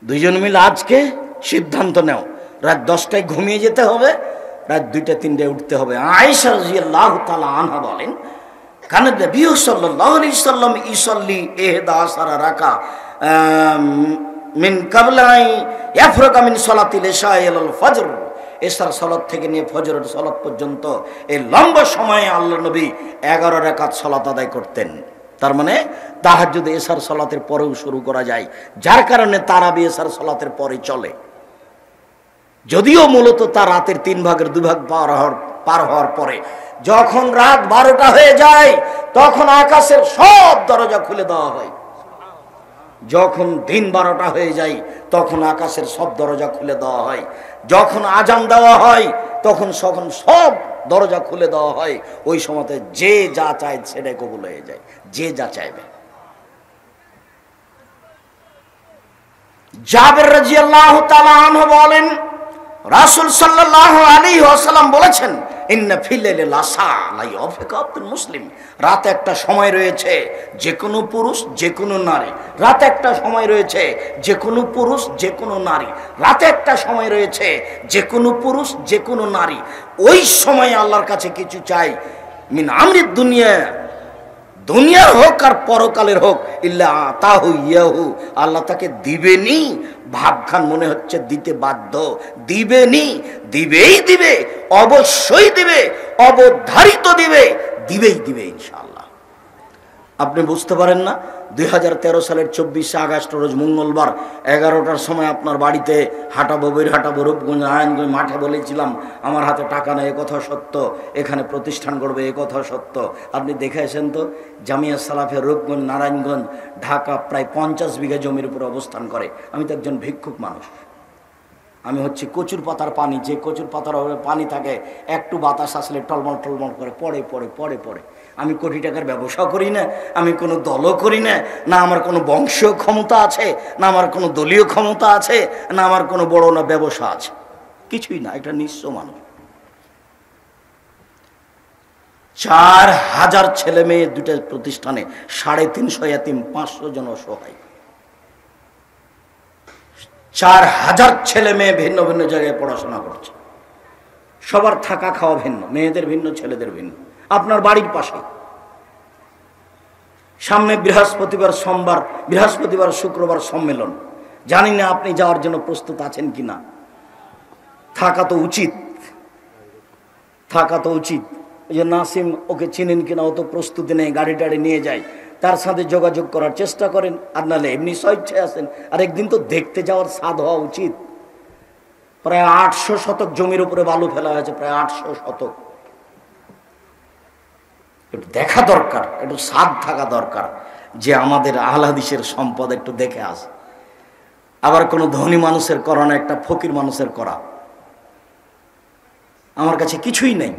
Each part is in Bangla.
দুইজন মিলে আজকে সিদ্ধান্ত নাও, রাত 10টায় ঘুমিয়ে যেতে হবে, রাত 2টা 3টায় উঠতে হবে। আয়েশা রাদিয়াল্লাহু তাআলা আনহা বলেন, কানা নবী সাল্লাল্লাহু আলাইহি সাল্লাম ইসাল্লি 11 রাকা মিন কাবলাই ইয়াফরাকা মিন সালাতিল ইশা ইলাল ফজর। এশার সালাত থেকে নিয়ে ফজরের সালাত পর্যন্ত এই লম্বা সময়ে আল্লাহর নবী 11 রাকাত সালাত আদায় করতেন। তার মানে তাহাজ্জুদ এশার সালাতের পরেও শুরু করা যায়, যার কারণে তারাবি এশার সালাতের পরে চলে। যদিও মূলত তার রাতের 3 ভাগের 2 ভাগ পার হওয়ার পরে যখন রাত 12টা হয়ে যায় তখন আকাশের সব দরজা খুলে দেওয়া হয়। যখন দিন 12টা হয়ে যায় তখন আকাশের সব দরজা খুলে দেওয়া হয়। যখন আজান দেওয়া হয় তখন সব দরজা খুলে দেওয়া হয়। ওই সময়তে যে যা চায় সেটাই কবুল হয়ে যায়, যে যা চাইবে। জাবের রাদিয়াল্লাহু তাআলা আনহু বলেন, রাসূল সাল্লাল্লাহু আলাইহি ওয়াসাল্লাম বলেছেন, ইন্না ফিল লাইলি লাসা লা ইয়াফিকু আবদুল মুসলিম। রাতে একটা সময় রয়েছে যে কোনো পুরুষ যে কোনো নারী, রাতে একটা সময় রয়েছে যে কোনো পুরুষ যে কোনো নারী, রাতে একটা সময় রয়েছে যে কোনো পুরুষ যে কোনো নারী ওই সময় আল্লাহর কাছে কিছু চাই, মিন আমরিদ দুনিয়া, দুনিয়ার হোক আর পরকালের হোক, ইল্লা আতাহু ইয়াহু, আল্লাহ তাকে দিবেনি। ভাবখান মনে হচ্ছে দিতে বাধ্য, দিবেনি, দিবেই দিবে, অবশ্যই দিবে, অবধারিত দিবে, দিবেই দিবে ইনশাআল্লাহ। আপনি বুঝতে পারেন না, 2013 সালের 24শে আগস্ট রোজ মঙ্গলবার 11টার সময় আপনার বাড়িতে হাঁটাবো, হাঁটাবো রূপগঞ্জ নারায়ণগঞ্জ মাঠে বলেছিলাম আমার হাতে টাকা নেই, একথা সত্য, এখানে প্রতিষ্ঠান করবে একথা সত্য। আপনি দেখে আসেন তো, জামিয়া সালাফের রূপগঞ্জ নারায়ণগঞ্জ ঢাকা প্রায় 50 বিঘা জমির উপরে অবস্থান করে। আমি তো একজন ভিক্ষুক মানুষ, আমি হচ্ছে কচুর পাতার পানি, যে কচুর পাতার পানি থাকে একটু বাতাস আসলে টলমল টলমল করে পড়ে পড়ে পড়ে পড়ে। আমি কোটি টাকার ব্যবসা করি না, আমি কোনো দলও করি না, না আমার কোনো বংশীয় ক্ষমতা আছে, না আমার কোনো দলীয় ক্ষমতা আছে, না আমার কোনো বড় না ব্যবসা আছে, কিছুই না, এটা নিঃস্ব মানুষ। 4000 ছেলে মেয়ে, 2টা প্রতিষ্ঠানে 350 এতিম, 500 জন অসহায়। 4000 ছেলে মেয়ে ভিন্ন ভিন্ন জায়গায় পড়াশোনা করছে, সবার থাকা খাওয়া ভিন্ন, মেয়েদের ভিন্ন ছেলেদের ভিন্ন। আপনার বাড়ির পাশে, সামনে বৃহস্পতিবার সোমবার, বৃহস্পতিবার শুক্রবার সম্মেলন, জানি না আপনি যাওয়ার জন্য প্রস্তুত আছেন কিনা। থাকা তো উচিত, থাকা তো উচিত। ওই যে নাসিম, ওকে চিনেন কিনা, ও তো প্রস্তুতি নেই, গাড়ি টাড়ি নিয়ে যায়, তার সাথে যোগাযোগ করার চেষ্টা করেন, আর নাহলে এমনি স্বেচ্ছায় আসেন। আর একদিন তো দেখতে যাওয়ার স্বাদ হওয়া উচিত। প্রায় 800 শতক জমির উপরে বালু ফেলা হয়েছে, প্রায় 800 শতক। একটু দেখা দরকার, একটু স্বাদ থাকা দরকার যে আমাদের আহলে হাদিসের সম্পদ একটু দেখে আসে। আবার কোনো ধনী মানুষের করা না, একটা ফকির মানুষের করা। আমার কাছে কিছুই নেই,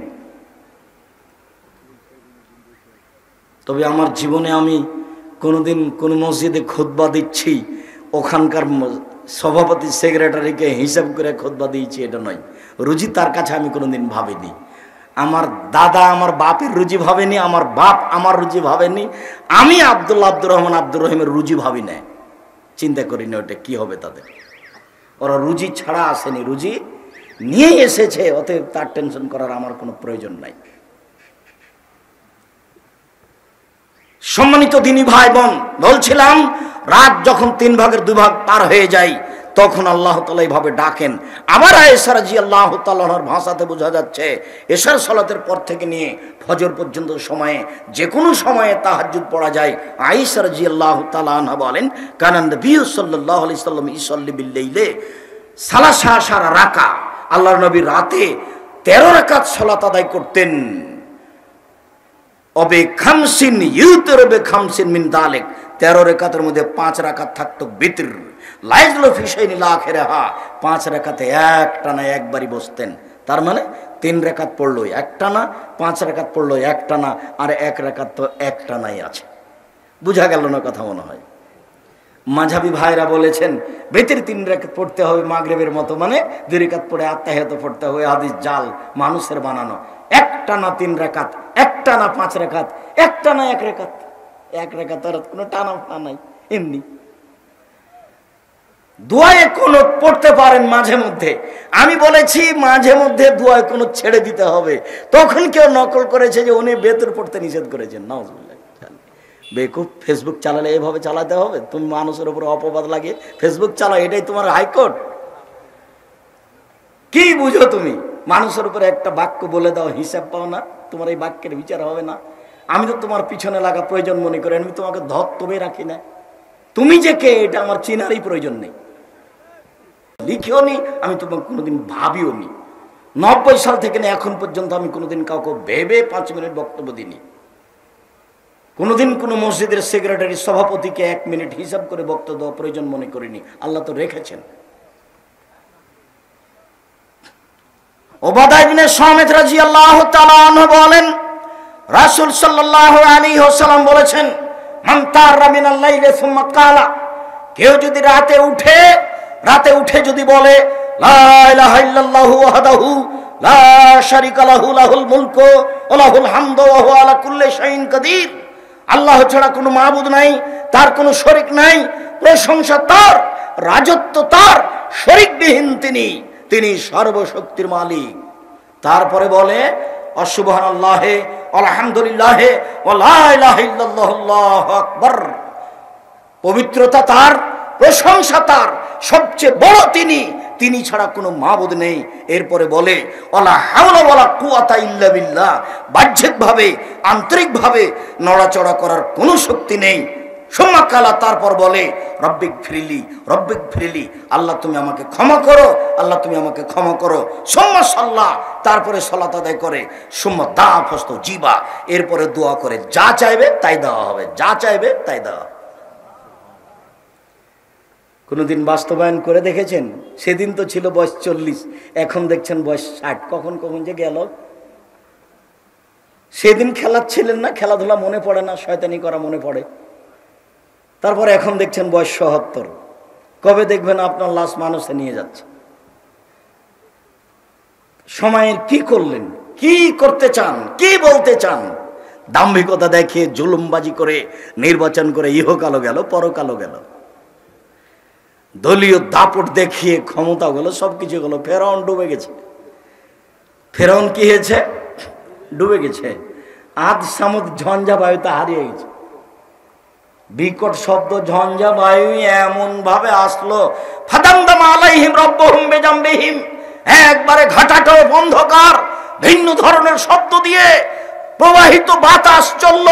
তবে আমার জীবনে আমি কোনোদিন কোনো মসজিদে খুতবা দিচ্ছি ওখানকার সভাপতি সেক্রেটারিকে হিসাব করে খুতবা দিয়েছি, এটা নয়। রুজি তার কাছে আমি কোনোদিন ভাবিনি। আমার দাদা আমার বাপের রুজি ভাবেনি, আমার বাপ আমার রুজি ভাবেনি, আমি আব্দুর রহমান আব্দুর রহিমের রুজি ভাবি না, চিন্তা করি না ওটা কি হবে তাদের। ওরা রুজি ছাড়া আসেনি, রুজি নিয়ে এসেছে, অতএব তার টেনশন করার আমার কোনো প্রয়োজন নাই। সম্মানিত দিনী ভাই বোন, বলছিলাম রাত যখন 3 ভাগের 2 ভাগ পার হয়ে যায় তখন আল্লাহ তাআলা এইভাবে ডাকেন। আবার আয়েশা রাদিয়াল্লাহু তাআলার ভাষাতে বোঝা যাচ্ছে এশার সালাতের পর থেকে নিয়ে ফজর পর্যন্ত সময়ে যে কোনো সময়ে তাহাজ্জুদ পড়া যায়। আয়েশা রাদিয়াল্লাহু তাআলা আনহা বলেন, কানা নবী সাল্লাল্লাহু আলাইহি সাল্লাম ইসাল্লি বিল লাইলে সালাসা রাকা, আল্লাহর নবী রাতে 13 রাকাত সালাত আদায় করতেন। অবে খামসিন ইউতর বে খামসিন মিন দালিক, 13 রাকাতের মধ্যে 5 রাকাত থাকতো বিতর, লাইজলু ফি শাইনিল আখিরাহা, 5 রাকাতে একটানা একবারই বসতেন। তার মানে 3 রাকাত পড়লো একটানা, 5 রাকাত পড়লো একটানা, আর 1 রাকাত তো একটানাই আছে। বুঝা গেল না কথা মনে হয়? মাঝহাবি ভাইরা বলেছেন বেতের 3 রাকাত পড়তে হবে মাগরিবের মতো, মানে 2 রাকাত পড়ে আত্তাহিয়াত পড়তে হবে। হাদিস জাল, মানুষের বানানো। একটানা 3 রাকাত, একটানা 5 রাকাত, একটানা 1 রাকাত। 1 রাকাত আর কোনো টানা নাই, এমনি দোয়ায়ে কুনুত পড়তে পারেন মাঝে মধ্যে। আমি বলেছি মাঝে মধ্যে দোয়ায়ে কুনুত ছেড়ে দিতে হবে। তখন কেউ নকল করেছে যে উনি বেতর পড়তে নিষেধ করেছেন। নাউজুবিল্লাহ। বেকুব, ফেসবুক চালালে এভাবে চালাতে হবে? তুমি মানুষের উপর অপবাদ লাগিয়ে ফেসবুক চালাও, এটাই তোমার হাইকোর্ট? কি বুঝো তুমি? মানুষের উপরে একটা বাক্য বলে দাও, হিসাব পাও না, তোমার এই বাক্যের বিচার হবে না? আমি তো তোমার পিছনে লাগা প্রয়োজন মনে করি, আমি তোমাকে ধর্তবে রাখি না। তুমি যে কে এটা আমার চেনারই প্রয়োজন নেই। লিখিও নি, আমি তোমাকে কোনোদিন ভাবিও নি। 90 সাল থেকে না এখন পর্যন্ত আমি কোনোদিন কাউকে ভেবে 5 মিনিট বক্তব্য দিইনি। কোনোদিন কোনো মসজিদের সেক্রেটারি সভাপতিকে 1 মিনিট হিসাব করে বক্তব্য দেওয়া প্রয়োজন মনে করিনি। আল্লাহ তো রেখেছেন। উবাদা ইবনে সামিত রাদিয়াল্লাহু তাআলা আনহু বলেন, রাসূল সাল্লাল্লাহু আলাইহি ওয়াসাল্লাম বলেছেন, মান তারা মিনাল লাইলি সুম্মা ক্বালা, কেউ যদি রাতে উঠে যদি বলে লা ইলাহা ইল্লাল্লাহু ওয়াহদাহু লা শারীকা লাহু লাহুল মুলকু ওয়া লাহুল হামদু ওয়া হুয়া আলা কুল্লি শাইইন কাদির, আল্লাহ ছাড়া কোনো মাবুদ নাই, তার কোনো শরীক নাই, প্রশংসা তার, রাজত্ব তার, শরীকবিহীন তিনি সর্বশক্তির মালিক। তারপরে বলে সুবহানাল্লাহি আলহামদুলিল্লাহি ওয়া লা ইলাহা ইল্লাল্লাহু আল্লাহু আকবার, পবিত্রতা তার, প্রশংসা তার, সবচেয়ে বড় তিনি ছাড়া কোনো মাবুদ নেই। এরপরে বলে ওয়ালা হাওলা ওয়ালা কুওয়াতা ইল্লা বিল্লাহ, বাহ্যিকভাবে আন্তরিকভাবে নড়াচড়া করার কোনো শক্তি নেই। সুম্মা কালা, তারপর বলে রব্বিক ফিরলি, আল্লাহ তুমি আমাকে ক্ষমা করো, আল্লাহ তুমি আমাকে ক্ষমা করো। সুম্মা সাল্লাহ, তারপরে সালাত আদায় করে। সুম্মা দা ফস্ত জিবা, এরপরে দোয়া করে যা চাইবে তাই দেওয়া হবে, যা চাইবে তাই দেওয়া। কোনোদিন বাস্তবায়ন করে দেখেছেন? সেদিন তো ছিল বয়স 40, এখন দেখছেন বয়স 60। কখন যে গেল। সেদিন খেলাচ্ছিলেন না, খেলাধুলা মনে পড়ে না, শয়তানি করা মনে পড়ে। তারপর এখন দেখছেন বয়স ৭৭। কবে দেখবেন আপনার লাশ মানুষে নিয়ে যাচ্ছে? সময়ের কি করলেন? কি করতে চান? কি বলতে চান? দাম্ভিকতা দেখিয়ে জুলুমবাজি করে নির্বাচন করে ইহকালও গেল, পরকালও গেল। দলীয় দাপট দেখিয়ে ক্ষমতা গেল, সবকিছু গেল। ফেরাউন ডুবে গেছে। ফেরাউন কি হয়েছে? ডুবে গেছে। আদ সামুদ ঝঞ্ঝা বায়ুতে হারিয়ে গেছে। বিকট শব্দ ঝঞ্ঝা বায়ু এমন ভাবে আসলো, ফাদামদাম আলাইহিম রাব্বুহুম বিজামবিহিম, একবারে ঘাটাটো অন্ধকার ভিন্ন ধরনের শব্দ দিয়ে প্রবাহিত বাতাস চলল।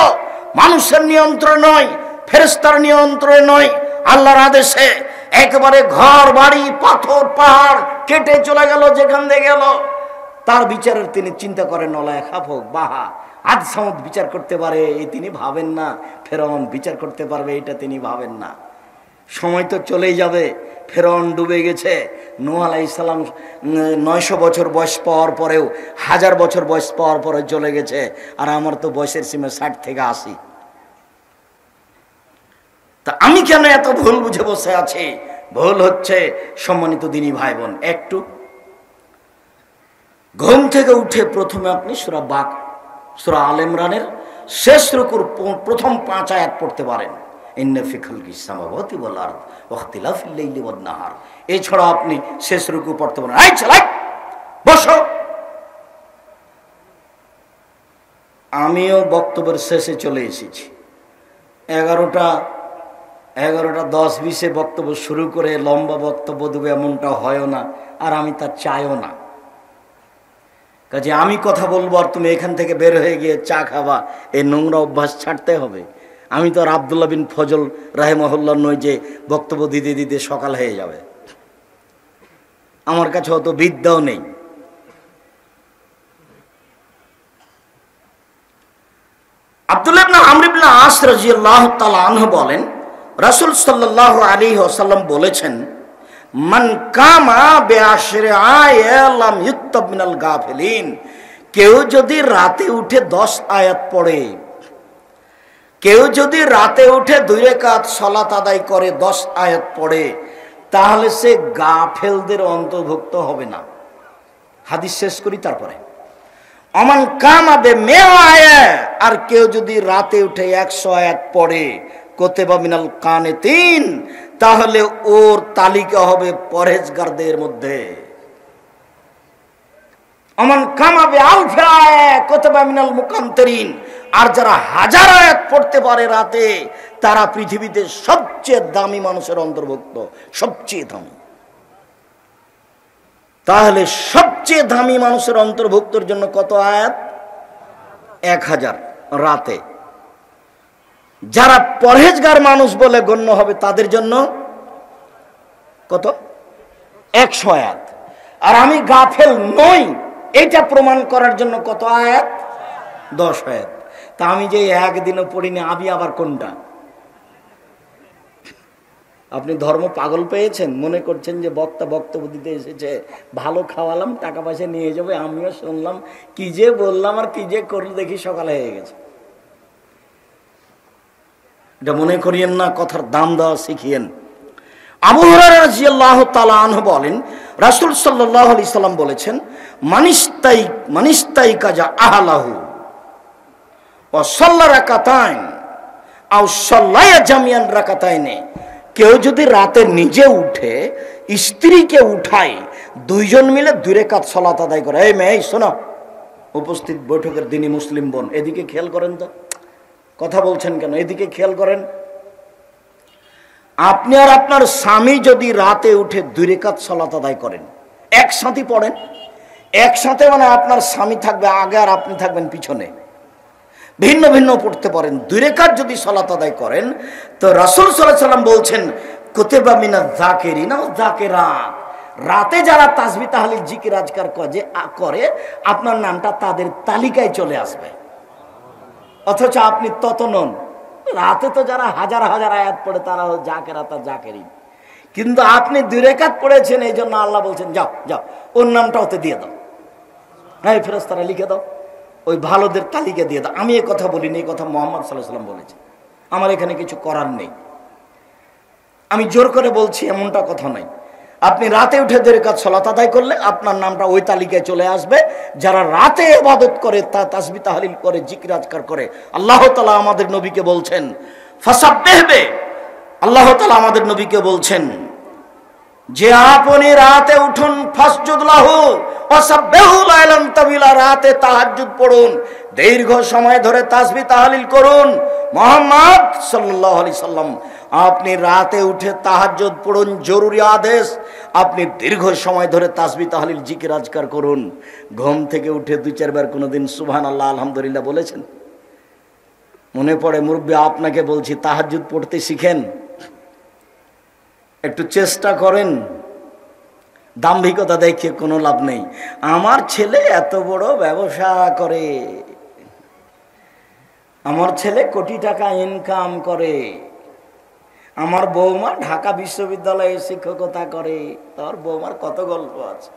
মানুষের নিয়ন্ত্রণ নয়, ফেরেশতার নিয়ন্ত্রণে নয়, আল্লাহর আদেশে একবারে ঘর বাড়ি পাথর পাহাড় কেটে চলে গেল। যেখান দিয়ে গেল তার বিচারের তিনি চিন্তা করেন, নলায় খাফক বাহা আদ সামুদ বিচার করতে পারে এই তিনি ভাবেন না, ফেরাউন বিচার করতে পারবে এটা তিনি ভাবেন না। সময় তো চলেই যাবে, ফেরাউন ডুবে গেছে। নূহ আলাইহিস সালাম 900 বছর বয়স পাওয়ার পরেও, 1000 বছর বয়স পাওয়ার পরে চলে গেছে। আর আমার তো বয়সের সীমা 60 থেকে 80। তা আমি কেন এত ভুল বুঝে বসে আছি? ভুল হচ্ছে সম্মানিত দিনী ভাই বোন, একটু ঘুম থেকে উঠে প্রথমে আপনি সূরা আল ইমরানের শেষ রুকুর প্রথম 5 আয়াত পড়তে পারেন। ইন্না ফি খালকিস সামাওয়াতি ওয়াল আরদ ওয়া ইখতিলাফিল লাইলি ওয়ান নাহার। এছাড়া আপনি শেষ রুকু পড়তে পারেন। এই চালাই বসো। আমিও বক্তব্যের শেষে চলে এসেছি। 11টা 10-20 বক্তব্য শুরু করে লম্বা বক্তব্য দেবে এমনটা হয়ও না, আর আমি তা চাইও না। কাজে আমি কথা বলবো আর তুমি এখান থেকে বের হয়ে গিয়ে চা খাবা, এই নোংরা অভ্যাস ছাড়তে হবে। আমি তো আর আব্দুল্লাহ বিন ফজল রাহিমাহুল্লাহ নই যে বক্তব্য দিতে দিতে সকাল হয়ে যাবে। আমার কাছে অত বিদ্যাও নেই। আব্দুল্লাহ ইবনে আমর ইবনে আস রাদিয়াল্লাহু তাআলা আনহু বলেন, রাসূল সাল্লাল্লাহু আলাইহি ওয়াসাল্লাম বলেছেন, মান কামা বিআশরি আয়াত লাম ইউক্তাব মিনাল গাফিলিন। কেউ যদি রাতে উঠে 10 আয়াত পড়ে, কেউ যদি রাতে উঠে 2 রাকাত সালাত আদায় করে 10 আয়াত পড়ে, তাহলে সে গাফেলদের অন্তর্ভুক্ত হবে না। হাদিস শেষ করি তারপরে। অমান কামাবে মেও আয়াত, আর কেউ যদি রাতে উঠে 100 আয়াত পড়ে, কোতেবা মিনাল কানেতিন, তাহলে ওর তালিকা হবে পরহেজগারদের মধ্যে। আমান কামাবে আলফা কুতুবা মিনাল মুকান্তিরিন, আর যারা হাজার আয়াত পড়তে পারে রাতে, তারা পৃথিবীতে সবচেয়ে দামি মানুষের অন্তর্ভুক্ত, সবচেয়ে দামি। তাহলে সবচেয়ে দামি মানুষের অন্তর্ভুক্তর জন্য কত আয়াত? 1000 রাতে। যারা পরহেজগার মানুষ বলে গণ্য হবে তাদের জন্য কত? 100 আয়াত। আর আমি গাফেল নই এটা প্রমাণ করার জন্য কত আয়াত? 10 আয়াত। তা আমি যে একদিনও পড়িনি, আমি আবার কোনটা? আপনি ধর্ম পাগল পেয়েছেন, মনে করছেন যে বক্তা বক্তব্য দিতে এসেছে, ভালো খাওয়ালাম, টাকা পয়সা নিয়ে যাবে, আমিও শুনলাম, কি যে বললাম আর কি যে করল, দেখি সকালে হয়ে গেছে। এটা মনে করিয়েন না, কথার দাম দেওয়া শিখিয়েন। আবু হুরায়রা রাদিয়াল্লাহু তাআলা আনহু বলেন, রাসূল সাল্লাল্লাহু আলাইহি সাল্লাম বলেছেন, মানিস্তাই কাজা আহলাহু ওয়া সাল্লা রাকাতাইন আও সাল্লায়া জামিয়ান রাকাতাইনে, কেউ যদি রাতে নিজে উঠে স্ত্রীকে উঠায়, দুইজন মিলে 2 রাকাত সালাত আদায় করে। এই মেয়ে শোনো, উপস্থিত বৈঠকের দিনই মুসলিম বোন, এদিকে খেয়াল করেন তো, কথা বলছেন কেন? এদিকে খেয়াল করেন। আপনি আর আপনার স্বামী যদি রাতে উঠে 2 রাকাত সালাত আদায় করেন, একসাথে পড়েন, একসাথে, মানে আপনার স্বামী থাকবে আগে আর আপনি থাকবেন পিছনে, ভিন্ন ভিন্ন পড়তে পারেন। 2 রাকাত যদি সালাত আদায় করেন, তো রাসূল সাল্লাল্লাহু আলাইহি সাল্লাম বলছেন, কুতিবা মিনাজ যাকিরিনা ওয়াজ যাকিরাত, রাতে যারা তাসবিহ তাহলিল জিকির আজকার করে, আপনার নামটা তাদের তালিকায় চলে আসবে। অথচ আপনি তত নন। রাতে তো যারা হাজার হাজার আয়াত পড়ে তারা জাকেরাত আর জাকেরিন, কিন্তু আপনি 2 রাকাত পড়েছেন, এই জন্য আল্লাহ বলছেন যাও যাও ওর নামটা ওতে দিয়ে দাও, হ্যাঁ ফেরেশতারা লিখে দাও, ওই ভালোদের তালিকা দিয়ে দাও। আমি এই কথা বলিনি, এই কথা মুহাম্মদ সাল্লাল্লাহু আলাইহি ওয়াসাল্লাম বলেছেন। আমার এখানে কিছু করার নেই, আমি জোর করে বলছি এমনটা কথা নয়। আপনি রাতে উঠে 2 রাকাত সালাত আদায় করলে আপনার নামটা ওই তালিকায় চলে আসবে। যারা রাতে ইবাদত করে, তা তাসবিহ তাহলিল করে, জিকির আজকার করে, আল্লাহ তাআলা আমাদের নবীকে বলছেন ফাসাব্বিহবে, আল্লাহ তাআলা আমাদের নবীকে বলছেন যে আপনি রাতে উঠুন, ফাসজুদ লাহু ওয়াসাব্বিহু লাইলান তাবিলা, রাতে তাহাজ্জুদ পড়ুন, দীর্ঘ সময় ধরে তাসবিহ তাহলিল করুন। মুহাম্মদ সাল্লাল্লাহু আলাইহি সাল্লাম, আপনি রাতে উঠে তাহাজ্জুদ পড়ুন, জরুরি আদেশ। আপনি দীর্ঘ সময় ধরে তাসবিহ তাহলিল জিকির আজকার করুন। ঘুম থেকে উঠে 2-4 বার কোনোদিন সুবহানাল্লাহ আলহামদুলিল্লাহ বলেছেন? মনে পড়ে? মুরব্বী, আপনাকে বলছি তাহাজ্জুদ পড়তে শিখেন, একটু চেষ্টা করেন। দাম্ভিকতা দেখিয়ে কোনো লাভ নেই। আমার ছেলে এত বড় ব্যবসা করে, আমার ছেলে কোটি টাকা ইনকাম করে, আমার বৌমা ঢাকা বিশ্ববিদ্যালয়ে শিক্ষকতা করে, তার বৌমার কত গল্প আছে।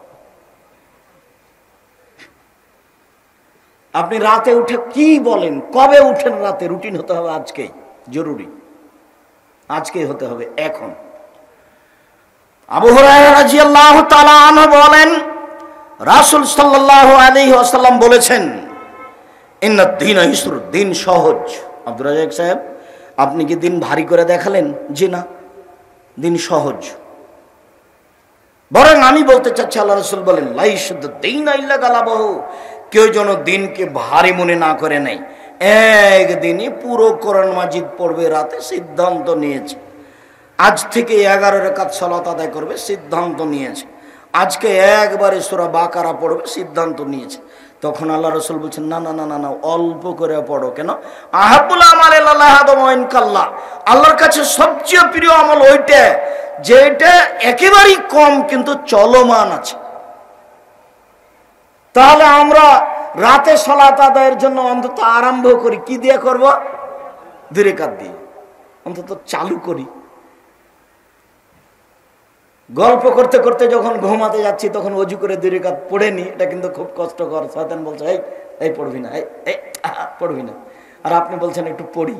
আপনি রাতে উঠে কি বলেন? কবে উঠেন রাতে? রুটিন হতে হবে আজকেই, জরুরি, আজকেই হতে হবে, এখন। আবু হুরায়রা রাদিয়াল্লাহু তাআলা আনহু বলেন, রাসূল সাল্লাল্লাহু আলাইহি ওয়াসাল্লাম বলেছেন, ইন্নাদ দীনা ইসর, দিন সহজ। আব্দুর রাজ্জাক সাহেব, আপনি কি দিন ভারী করে দেখালেন? জি না, দিন সহজ। বরং আমি বলতে চাচ্ছি, আল্লাহ রাসূল বলেন লাইশুদ দীনা ইল্লা গালাবাহু, কেউ যেন দিনকে ভারী মনে না করে নেয়। একদিনই পুরো কোরআন মাজিদ পড়বে, রাতে সিদ্ধান্ত নিয়েছে। আজ থেকে 11 রাকাত সালাত আদায় করবে, সিদ্ধান্ত নিয়েছে। আজকে একবারে সূরা বাকারা পড়বে, সিদ্ধান্ত নিয়েছে। তখন আল্লাহ রাসূল বলছেন, না না না না না, অল্প করে পড়ো। কেন? আহাবুল আমাল ইলাল্লাহ ওয়াইন কাল্লা, আল্লাহর কাছে সবচেয়ে প্রিয় আমল ওইটা যেটা একেবারেই কম কিন্তু চলমান আছে। তাহলে আমরা রাতে সালাত আদায়ের জন্য অন্তত আরম্ভ করি কি দিয়ে করব? 2 রাকাত দিয়ে অন্তত চালু করি। গল্প করতে করতে যখন ঘুমাতে যাচ্ছি তখন ওযু করে 2 রাকাত পড়ে নি, এটা কিন্তু খুব কষ্টকর। শয়তান বলছে এই পড়বি না, এই পড়বি না, আর আপনি বলছেন একটু পড়ি।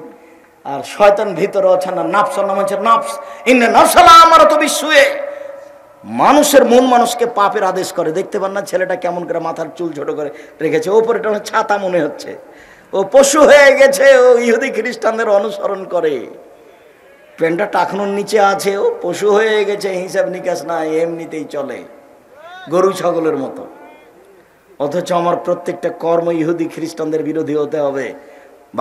আর শয়তান ভিতরে আছে না, নাফস, নাম হচ্ছে নাফস, ইন্না নাফসালা আমারাতু বিসসুয়ে, মানুষের মন মানুষকে পাপের আদেশ করে। দেখতে পান না ছেলেটা কেমন করে মাথার চুল ছোট করে রেখেছে, ওপরে ছাতা মনে হচ্ছে, ও পশু হয়ে গেছে, ও ইহুদি খ্রিস্টানদের অনুসরণ করে। প্যান্টটা টাকনোর নিচে আছে, ও পশু হয়ে গেছে, হিসাব নিকাশ না, এমনিতেই চলে গরু ছাগলের মতো। অথচ আমার প্রত্যেকটা কর্ম ইহুদি খ্রিস্টানদের বিরোধী হতে হবে।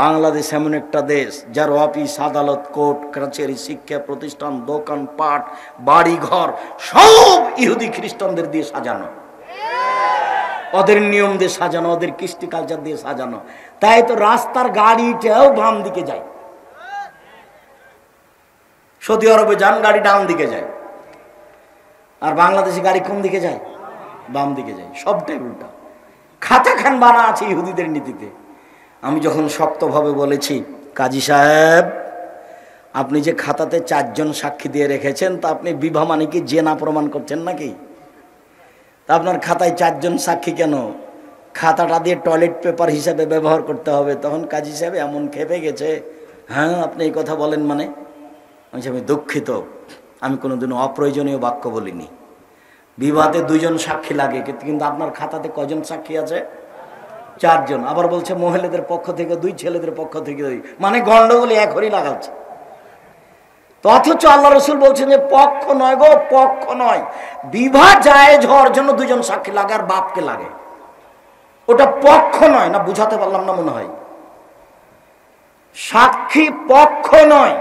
বাংলাদেশ এমন একটা দেশ যার অফিস আদালত কোর্ট কাছারি শিক্ষা প্রতিষ্ঠান দোকান পাট বাড়ি ঘর সব ইহুদি খ্রিস্টানদের দিয়ে সাজানো, ওদের নিয়ম দিয়ে সাজানো, ওদের কৃষ্টি কালচার দিয়ে সাজানো। তাই তো রাস্তার গাড়িটাও বাম দিকে যায়। সৌদি আরবে যান, গাড়ি ডান দিকে যায়, আর বাংলাদেশে গাড়ি কোন দিকে যায়? বাম দিকে যায়। সবটাই উল্টা। খাতা খান বানা আছে ইহুদিদের নীতিতে। আমি যখন শক্তভাবে বলেছি, কাজী সাহেব আপনি যে খাতাতে 4 জন সাক্ষী দিয়ে রেখেছেন, তা আপনি বিবাহ মানে কি জেনা প্রমাণ করছেন নাকি? তা আপনার খাতায় 4 জন সাক্ষী কেন? খাতাটা দিয়ে টয়লেট পেপার হিসাবে ব্যবহার করতে হবে। তখন কাজী সাহেব এমন খেপে গেছে, হ্যাঁ আপনি এই কথা বলেন মানে? আমি দুঃখিত, আমি কোনোদিনও অপ্রয়োজনীয় বাক্য বলিনি। বিবাহে 2 জন সাক্ষী লাগে, কিন্তু আপনার খাতাতে কজন সাক্ষী আছে? 4 জন। আবার বলছে মহিলাদের পক্ষ থেকে 2, ছেলেদের পক্ষ থেকে 2, মানে গন্ডগোলে এখনই লাগাচ্ছে। তো অথচ আল্লাহ রসুল বলছেন যে পক্ষ নয় গো, পক্ষ নয়, বিবাহ জায়েজ হওয়ার জন্য 2 জন সাক্ষী লাগে, আর বাপকে লাগে। ওটা পক্ষ নয়। না বুঝাতে পারলাম না মনে হয়? সাক্ষী পক্ষ নয়,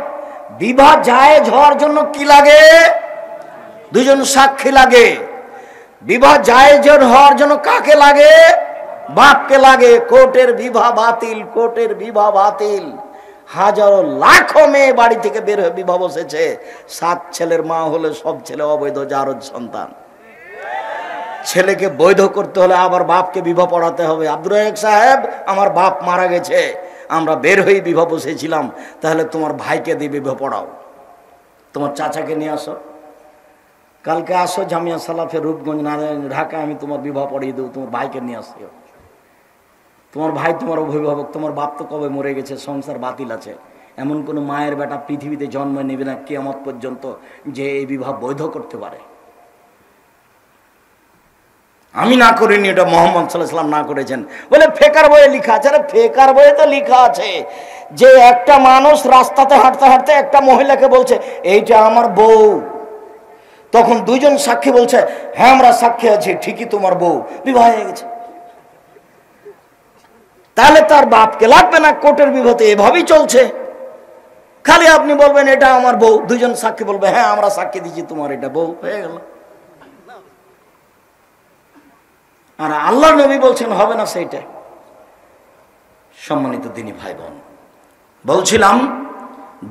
বিবাহ জায়েজ হওয়ার জন্য কি লাগে? 2 জন সাক্ষী লাগে। বিবাহ জায়েজ হওয়ার জন্য কাকে লাগে? বাপকে লাগে। কোর্টের বিবাহ বাতিল, কোর্টের বিবাহ বাতিল। হাজারো লাখো মেয়ে বাড়ি থেকে বের হয়ে বিবাহ বসেছে। 7 ছেলের মা হলে সব ছেলে অবৈধ জারজ সন্তান। ছেলেকে বৈধ করতে হলে আবার বাপকে বিবাহ পড়াতে হবে। আব্দুর রাজ্জাক সাহেব, আমার বাপ মারা গেছে, আমরা বের হয়ে বিবাহ বসেছিলাম, তাহলে তোমার ভাইকে দিয়ে বিবাহ পড়াও, তোমার চাচাকে নিয়ে আসো, কালকে আসো জামিয়া সালাফে রূপগঞ্জ নারায়ণ ঢাকা, আমি তোমার বিবাহ পড়িয়ে দেবো, তোমার ভাইকে নিয়ে আসিও। তোমার ভাই তোমার অভিভাবক, তোমার বাপ তো কবে মরে গেছে, সংসার বাতিল আছে। এমন কোনো মায়ের বেটা পৃথিবীতে জন্ম নেবে না কিয়ামত পর্যন্ত যে এই বিবাহ বৈধ করতে পারে। আমি না করিনি, এটা মোহাম্মদ সাল্লাল্লাহু আলাইহি ওয়াসাল্লাম না করেছেন। বলে ফেকার বইয়ে লেখা আছে। আরে ফেকার বইয়ে তো লেখা আছে যে একটা মানুষ রাস্তাতে হাঁটতে হাঁটতে একটা মহিলাকে বলছে এইটা আমার বউ। তখন 2 জন সাক্ষী বলছে হ্যাঁ আমরা সাক্ষী আছি, ঠিকই তোমার বউ, বিবাহ হয়ে গেছে। তাহলে তার বাপকে লাগবে না, কোর্টের বিবাহতে এভাবেই চলছে। খালি আপনি বলবেন এটা আমার বউ, 2 জন সাক্ষী বলবে হ্যাঁ আমরা সাক্ষী দিচ্ছি তোমার এটা বউ, হয়ে গেল। আর আল্লাহ নবী বলছেন হবে না সেইটা। সম্মানিত দিনী ভাই বোন, বলছিলাম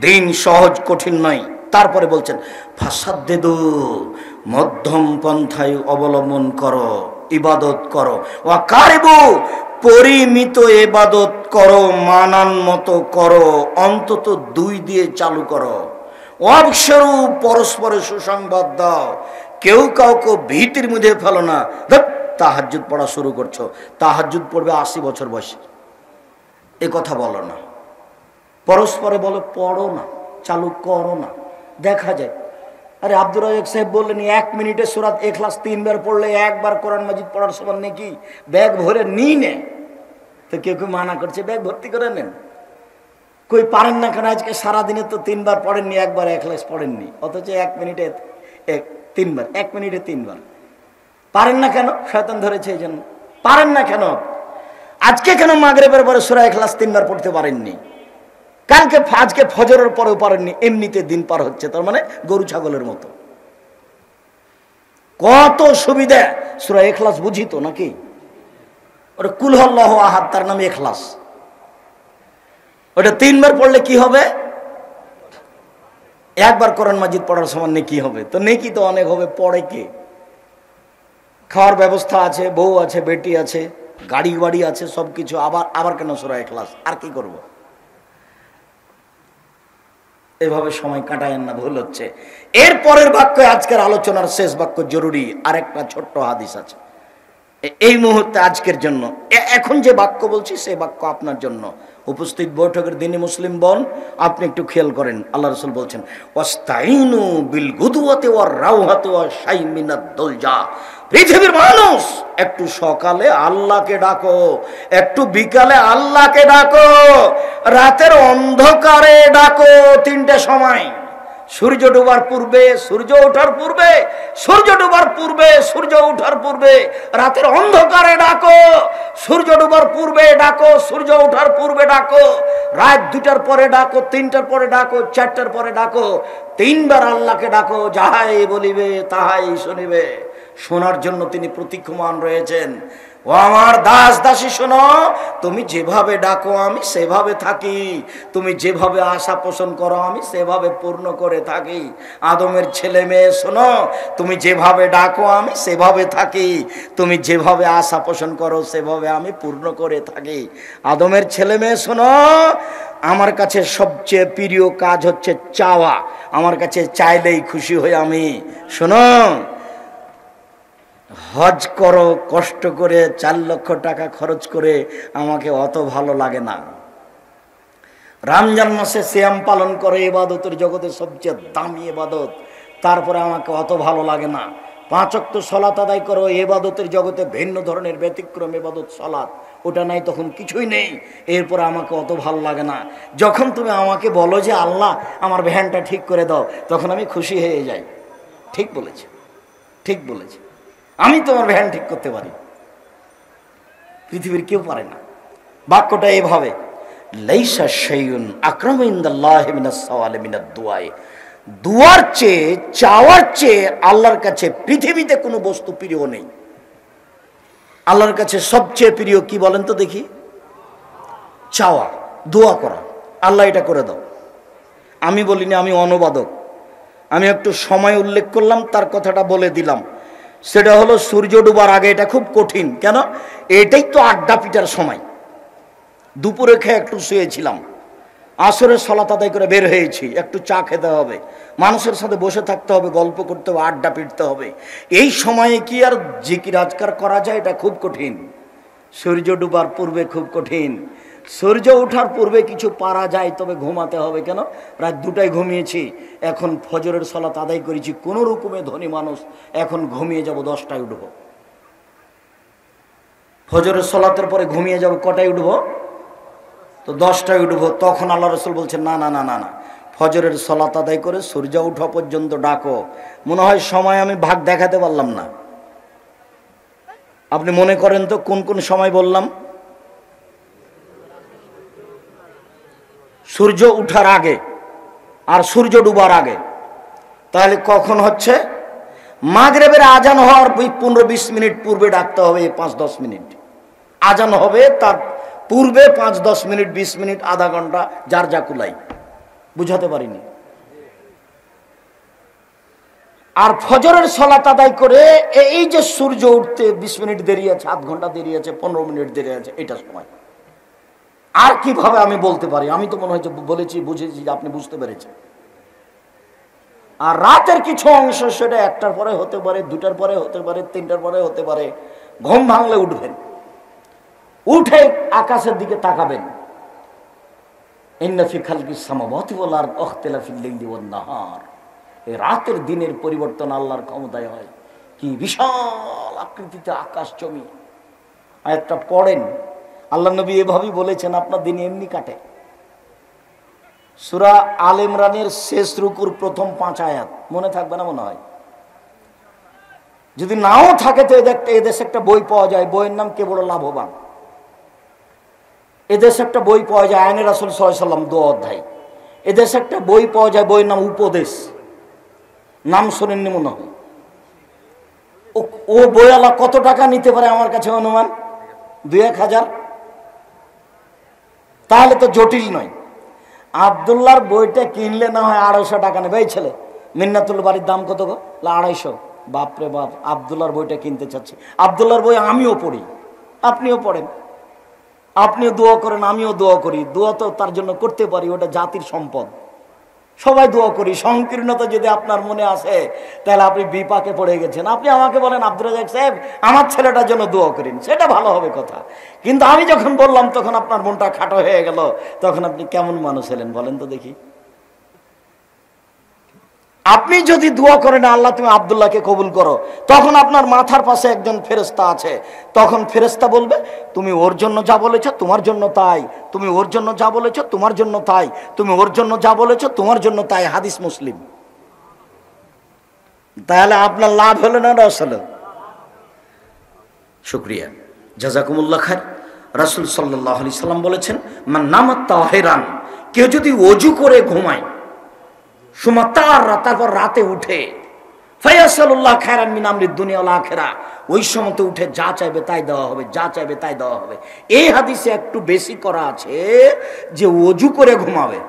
দিন সহজ কঠিন নয়। তারপরে বলছেন ফাসাদ্দেদু, মধ্যম পন্থায় অবলম্বন করো, ইবাদত করো। ওয়াকারিবু, পরিমিত ইবাদত করো, মানান মতো করো, অন্তত 2 দিয়ে চালু করো। ওয়াবশরু, পরস্পরে সুসংবাদ দাও, কেউ কাউকে ভীতির মধ্যে ফেলো না। তাহাজ্জুদ পড়া শুরু করছো, তাহাজ্জুদ পড়বে 80 বছর বয়সে, এ কথা বলো না। পরস্পরে বলো পড়ো না, চালু করো না। দেখা যায়, আরে আব্দুর রাজ্জাক সাহেব বললেন 1 মিনিটে সূরা ইখলাস 3 বার পড়লে 1 বার কোরআন মাজিদ পড়ার সমান নাকি? ব্যাগ ভরে নিই নে। তো কেউ কেউ মানা করছে ব্যাগ ভর্তি করে নেন। কই পারেন না কেন? আজকে সারাদিনে তো 3 বার পড়েননি, 1 বার ইখলাস পড়েননি, অথচ 1 মিনিটে 3 বার, 1 মিনিটে 3 বার। পারেন না কেন? শয়তান ধরেছে এই জন্য। পারেন না কেন? আজকে কেন মাগরিবের পরে সূরা ইখলাস 3 বার পড়তে পারেননি? কালকে আজকে ফজরের পরেও পারেননি, এমনিতে দিন পার হচ্ছে। তার মানে গরু ছাগলের মতো। কত সুবিধা! সূরা ইখলাস বুঝি তো নাকি? ওটা কুল হুয়াল্লাহু আহাদ, তার নাম ইখলাস। ওটা 3 বার পড়লে কি হবে? 1 বার কোরআন মাজিদ পড়ার সমান নেকি হবে। তো নেকি তো অনেক হবে। পড়ে কে? খাওয়ার ব্যবস্থা আছে, বউ আছে, বেটি আছে, গাড়ি বাড়ি আছে, সবকিছু। আবার কেন সূরা ইখলাস? আর কি করব? এভাবে সময় কাটায়েন না, ভুল হচ্ছে। এর পরের বাক্য, আজকের আলোচনার শেষ বাক্য জরুরি। আরেকটা ছোট্ট হাদিস আছে এই মুহূর্তে আজকের জন্য। এখন যে বাক্য বলছি সেই বাক্য আপনার জন্য। উপস্থিত বৈঠকের দিনী মুসলিম বোন, আপনি একটু খেয়াল করেন। আল্লাহ রাসূল বলছেন ওয়াস্তাইনু বিল গুদওয়াতি ওয়ার রাওহাতি ওয়া শাই মিনাদ দুলজা। পৃথিবীর মানুষ, একটু সকালে আল্লাহকে ডাকো, একটু বিকালে আল্লাহকে ডাকো, রাতের অন্ধকারে ডাকো। 3টে সময় সূর্য ডোবার পূর্বে, সূর্য ওঠার পূর্বে, সূর্য ডোবার পূর্বে, সূর্য ওঠার পূর্বে, রাতের অন্ধকারে ডাকো, সূর্য ডোবার পূর্বে ডাকো, সূর্য ওঠার পূর্বে ডাকো, রাত 2টার পরে ডাকো, 3টার পরে ডাকো, 4টার পরে ডাকো, 3বার আল্লাহকে ডাকো, যাহাই বলিবে তাহাই শুনিবে। শোনার জন্য তিনি প্রতীক্ষমান রয়েছেন। ও আমার দাস দাসী শোনো, তুমি যেভাবে ডাকো আমি সেভাবে থাকি, তুমি যেভাবে আশা পোষণ করো আমি সেভাবে পূর্ণ করে থাকি। আদমের ছেলে মেয়ে শোনো, তুমি যেভাবে ডাকো আমি সেভাবে থাকি, তুমি যেভাবে আশা পোষণ করো সেভাবে আমি পূর্ণ করে থাকি। আদমের ছেলে মেয়ে শোনো, আমার কাছে সবচেয়ে প্রিয় কাজ হচ্ছে চাওয়া, আমার কাছে চাইলেই খুশি হই আমি। শোনো, হজ করো কষ্ট করে, 4 লক্ষ টাকা খরচ করে, আমাকে অত ভালো লাগে না। রমজান মাসে সিয়াম পালন করে, ইবাদতের জগতে সবচেয়ে দামি ইবাদত, তারপরে আমাকে অত ভালো লাগে না। 5 ওয়াক্ত সালাত আদায় করো, ইবাদতের জগতে ভিন্ন ধরনের ব্যতিক্রম ইবাদত সালাত, ওটা নাই তখন কিছুই নেই, এরপরে আমাকে অত ভালো লাগে না। যখন তুমি আমাকে বলো যে আল্লাহ আমার ভ্যানটা ঠিক করে দাও, তখন আমি খুশি হয়ে যাই। ঠিক বলেছে, ঠিক বলেছে, আমি তোমার ভ্যান ঠিক করতে পারি, পৃথিবীর কেউ পারে না। বাক্যটা এভাবে, লাইসা শাইউন আকরামু ইনদাল্লাহি মিনাস সাওয়ালি মিনাদ দুআই, দুয়ার চেয়ে, চাওয়ার চেয়ে আল্লাহর কাছে পৃথিবীতে কোনো বস্তু প্রিয় নেই। আল্লাহর কাছে সবচেয়ে প্রিয় কি বলেন তো দেখি? চাওয়া, দোয়া করা, আল্লাহ এটা করে দাও। আমি বলিনি, আমি অনুবাদক, আমি একটু সময় উল্লেখ করলাম, তার কথাটা বলে দিলাম। সেটা হলো সূর্য ডুবার আগে, এটা খুব কঠিন। কেন? এটাই তো আড্ডা পিটার সময়। দুপুরে খেয়ে একটু শুয়েছিলাম, আসরের সালাত আদায় করে বের হয়েছি, একটু চা খেতে হবে, মানুষের সাথে বসে থাকতে হবে, গল্প করতে হবে, আড্ডা পিটতে হবে। এই সময়ে কি আর জিকির আজকার করা যায়? এটা খুব কঠিন। সূর্য ডুবার পূর্বে খুব কঠিন, সূর্য ওঠার পূর্বে কিছু পারা যায়, তবে ঘুমাতে হবে। কেন? রাত 2টায় ঘুমিয়েছি, এখন ফজরের সালাত আদায় করেছি, কোনো রকমে ধনী মানুষ, এখন ঘুমিয়ে যাব, 10টায় উঠব। ফজরের সালাতের পরে ঘুমিয়ে যাব, কটায় উঠব? তো 10টায় উঠব। তখন আল্লাহ রাসূল বলছেন, না না না না না, ফজরের সালাত আদায় করে সূর্য ওঠা পর্যন্ত ডাকো। মনে হয় সময় আমি ভাগ দেখাতে পারলাম না। আপনি মনে করেন তো কোন কোন সময় বললাম? সূর্য উঠার আগে আর সূর্য ডুবার আগে। তাহলে কখন হচ্ছে? মাগরিবের আজান হওয়ার 15-20 মিনিট পূর্বে ডাকতে হবে, 5-10 মিনিট। আজান হবে তার পূর্বে 5-10 মিনিট, 20 মিনিট, আধা ঘন্টা, যার যা কুলাই। বুঝাতে পারিনি। আর ফজরের সালাত আদায় করে এই যে সূর্য উঠতে 20 মিনিট দেরি আছে, আধ ঘন্টা দেরি আছে, 15 মিনিট দেরি আছে, এটা সময়। আর কিভাবে আমি বলতে পারি? আমি তো মনে হচ্ছে বলেছি, বুঝেছি, আপনি বুঝতে পেরেছেন। আর রাতের কিছু অংশ, সেটা 1টার পরে হতে পারে, 2টার পরে হতে পারে, 3টার পরে হতে পারে। ঘুম ভাঙলে উঠবেন, উঠে আকাশের দিকে তাকাবেন। ইন্না ফি খালকিস সামাওয়াতি ওয়াল আরদি ওয়াখতিলাফিল লাইলি ওয়ান নাহার, এই রাতের দিনের পরিবর্তন আল্লাহর ক্ষমতায় হয়। কি বিশাল আকৃতিতে আকাশ জমি। আয়াতটা পড়েন, আল্লাহ নবী এভাবেই বলেছেন, আপনার দিন এমনি কাটে। সূরা আল ইমরানের শেষ রুকুর প্রথম 5 আয়াত মনে থাকবে না মনে হয়? যদি নাও থাকে তো এদেশে একটা বই পাওয়া যায়, বইয়ের নাম কে বড় লাভবান। এদেশে একটা বই পাওয়া যায়, আইনে রাসূল সাল্লাল্লাহু আলাইহি ওয়াসাল্লাম 2 অধ্যায়। এদেশে একটা বই পাওয়া যায়, বইয়ের নাম উপদেশ। নাম শোনেননি মনে হয়? ও বইওয়ালা কত টাকা নিতে পারে আমার কাছে অনুমান? 2-1 হাজার। তাহলে তো জটিল নয়। আব্দুল্লাহর বইটা কিনলে না হয় 250 টাকা নেবে। এই ছেলে, মিন্নাতুল বাড়ির দাম কত গো? 250। বাপরে বাপ, আব্দুল্লাহর বইটা কিনতে চাচ্ছি। আব্দুল্লাহর বই আমিও পড়ি, আপনিও পড়েন, আপনিও দোয়া করেন, আমিও দোয়া করি। দোয়া তো তার জন্য করতে পারি, ওটা জাতির সম্পদ, সবাই দোয়া করি। সংকীর্ণতা যদি আপনার মনে আসে, তাহলে আপনি বিপাকে পড়ে গেছেন। আপনি আমাকে বলেন, আব্দুর রাজ্জাক সাহেব আমার ছেলেটার জন্য দোয়া করেন, সেটা ভালো হবে কথা। কিন্তু আমি যখন বললাম, তখন আপনার মনটা খাটো হয়ে গেল। তখন আপনি কেমন মানুষ হলেন বলেন তো দেখি? আপনি যদি দোয়া করেন, আল্লাহ তুমি আব্দুল্লাহকে কবুল করো, তখন আপনার মাথার পাশে একজন ফেরেশতা আছে। তখন ফেরেশতা বলবে, তুমি ওর জন্য যা বলেছো তোমার জন্য তাই, তুমি ওর জন্য যা বলেছো তোমার জন্য তাই, তুমি ওর জন্য যা বলেছো তোমার জন্য তাই। হাদিস মুসলিম। তাহলে আপনার লাভ হলো না রস হলো? শুকরিয়া, জাযাকুমুল্লাহ খায়র। রাসূল সাল্লাল্লাহু আলাইহি সাল্লাম বলেছেন, মান নামাত তাহিরান, কেউ যদি ওযু করে ঘুমায়, তারপর রাতে উঠে, ফায়াসালুল্লাহ খায়রান মিন আমরিদ দুনিয়া ওয়াল আখিরাহ, ওই সময়তে উঠে যা চাইবে তাই দেওয়া হবে, যা চাইবে তাই দেওয়া হবে। এই হাদিসে একটু বেশি করা আছে যে ওযু করে ঘুমাবে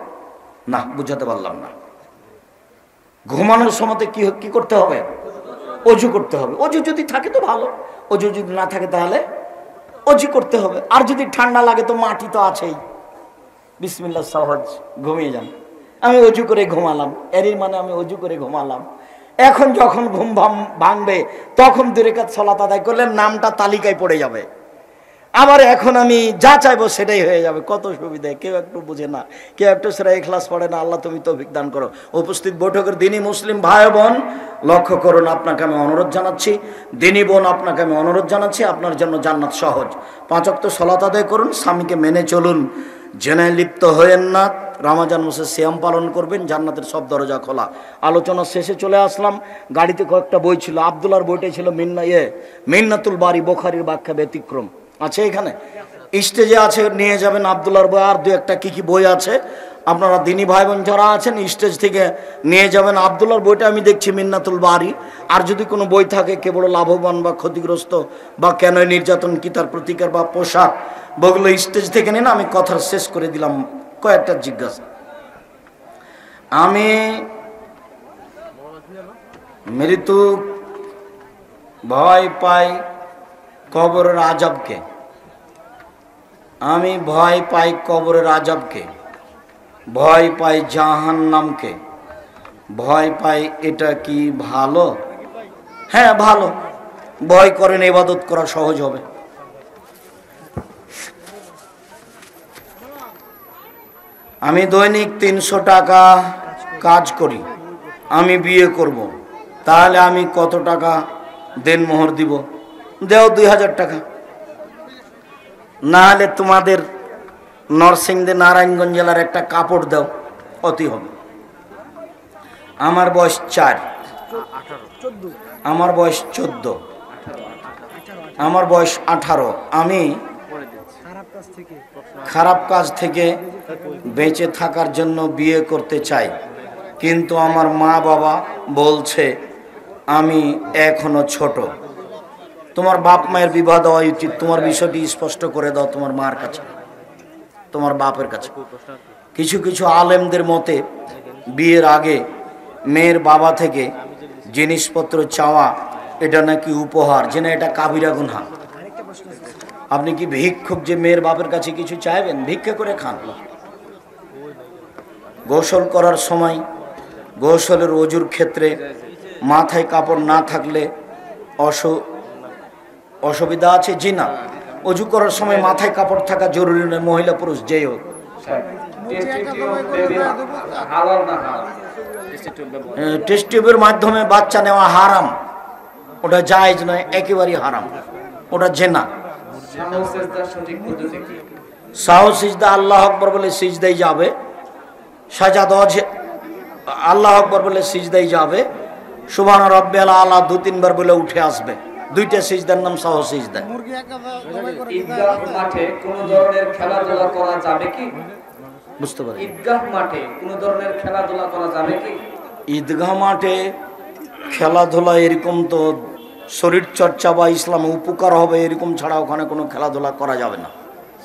না, বুঝাতে পারলাম না। ঘুমানোর সময়তে কি করতে হবে? ওযু করতে হবে। ওযু যদি থাকে তো ভালো, ওযু যদি না থাকে তাহলে ওযু করতে হবে। আর যদি ঠান্ডা লাগে তো মাটি তো আছেই, বিসমিল্লাহ সহজ, ঘুমিয়ে যান। আমি ওযু করে ঘুমালাম, এরই মানে আমি ওযু করে ঘুমালাম। এখন যখন ঘুম ভাঙবে তখন 2 রাকাত সালাত আদায় করলে নামটা তালিকায় পড়ে যাবে। আবার এখন আমি যা চাইবো সেটাই হয়ে যাবে। কত সুবিধা! কেউ একটু বুঝে না, কেউ একটু সূরা ইখলাস পড়ে না। আল্লাহ তুমি তৌফিক দান করো। উপস্থিত বৈঠকের দিনী মুসলিম ভাই বোন, লক্ষ্য করুন, আপনাকে আমি অনুরোধ জানাচ্ছি, দিনী বোন আপনাকে আমি অনুরোধ জানাচ্ছি, আপনার জন্য জান্নাত সহজ। 5 ওয়াক্ত সালাত আদায় করুন, স্বামীকে মেনে চলুন, জেনায় লিপ্ত হয়েন না, রমজান মাসে সিয়াম পালন করবেন, জান্নাতের সব দরজা খোলা। আলোচনা শেষে চলে আসলাম। গাড়িতে কয়েকটা বই ছিল, আব্দুল্লাহর বইটাই ছিল মিন্নাতুল বারি, বুখারীর ব্যাখ্যা ব্যতিক্রম আছে এখানে, স্টেজে আছে, নিয়ে যাবেন আব্দুল্লাহর বই। আর 2-1টা কি বই আছে, আপনারা দিনী ভাই বোন যারা আছেন স্টেজ থেকে নিয়ে যাবেন। আব্দুল্লাহর বইটা আমি দেখছি মিন্নাতুল বারি। আর যদি কোনো বই থাকে কে বড় লাভবান বা ক্ষতিগ্রস্ত বা কেন নির্যাতন, কি তার প্রতিকার বা পোশাক, বগুলো স্টেজ থেকে নিন। আমি কথা শেষ করে দিলাম। কয়েকটা জিজ্ঞাসা, আমি মৃত্যু ভয় পাই কবরের আযাবকে, আমি ভয় পাই কবরের আযাবকে, ভয় পাই জাহান্নামকে, ভয় পাই, এটা কি ভালো? হ্যাঁ ভালো, ভয় করেন, ইবাদত করা সহজ হবে। আমি দৈনিক 300 টাকা কাজ করি, আমি বিয়ে করব, তাহলে আমি কত টাকা দেনমোহর দিব? দেও 2000 টাকা, না হলে তোমাদের নরসিংদী নারায়ণগঞ্জ জেলার একটা কাপড় দাও, অতি হবে। আমার বয়স 4, আমার বয়স 14, আমার বয়স 18। আমি খারাপ কাজ থেকে বেঁচে থাকার জন্য বিয়ে করতে চাই, কিন্তু আমার মা বাবা বলছে আমি এখনো ছোট। তোমার বাপ মায়ের বিবাহ দেওয়া উচিত। তোমার বিষয়টি স্পষ্ট করে দাও তোমার মার কাছে, তোমার বাপের কাছে। কিছু কিছু আলেমদের মতে বিয়ের আগে মেয়ের বাবা থেকে জিনিসপত্র চাওয়া এটা নাকি উপহার, যে না এটা কাবিরা গুনাহ। আপনি কি ভিক্ষুক যে মেয়ের বাপের কাছে কিছু চাইবেন? ভিক্ষা করে খান। গোসল করার সময়, গোসলের ওযুর ক্ষেত্রে মাথায় কাপড় না থাকলে অসুবিধা আছে? জি না, ওযু করার সময় মাথায় কাপড় থাকা জরুরি নয়, মহিলা পুরুষ যেই হোক। টেস্ট টিউবের মাধ্যমে বাচ্চা নেওয়া হারাম, ওটা জায়েজ নয়, একেবারেই হারাম, ওটা জেনা। সাহু সিজদা আল্লাহ আকবার বলে সিজদাই যাবে, সাজাদ আল্লাহ আকবার বলে সিজদাই যাবে, সুবহান রাব্বিয়াল আলা 2-3 বার বলে উঠে আসবে। 2টা সিজদার নাম সাহু সিজদা। ঈদগাহ মাঠে কোন ধরনের খেলাধুলা করা যাবে কি? বুঝতে পারি। ঈদগাহ মাঠে কোন ধরনের খেলাধুলা করা যাবে কি? ঈদগাহ মাঠে খেলাধুলা এরকম তো শরীর চর্চা বা ইসলামে উপকার হবে এরকম ছাড়া ওখানে কোনো খেলাধুলা করা যাবে না।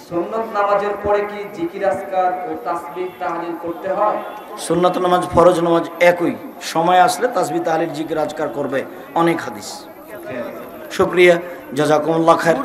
সুন্নত নামাজের পরে কি জিকির আজকার ও তাসবিহ তাহলিল করতে হয়? সুন্নত নামাজ ফরজ নামাজ একই, সময় আসলে তাসবিহ তাহলিল জিকির আজকার করবে, অনেক হাদিস। শুকরিয়া, জাযাকুমুল্লাহ খায়র।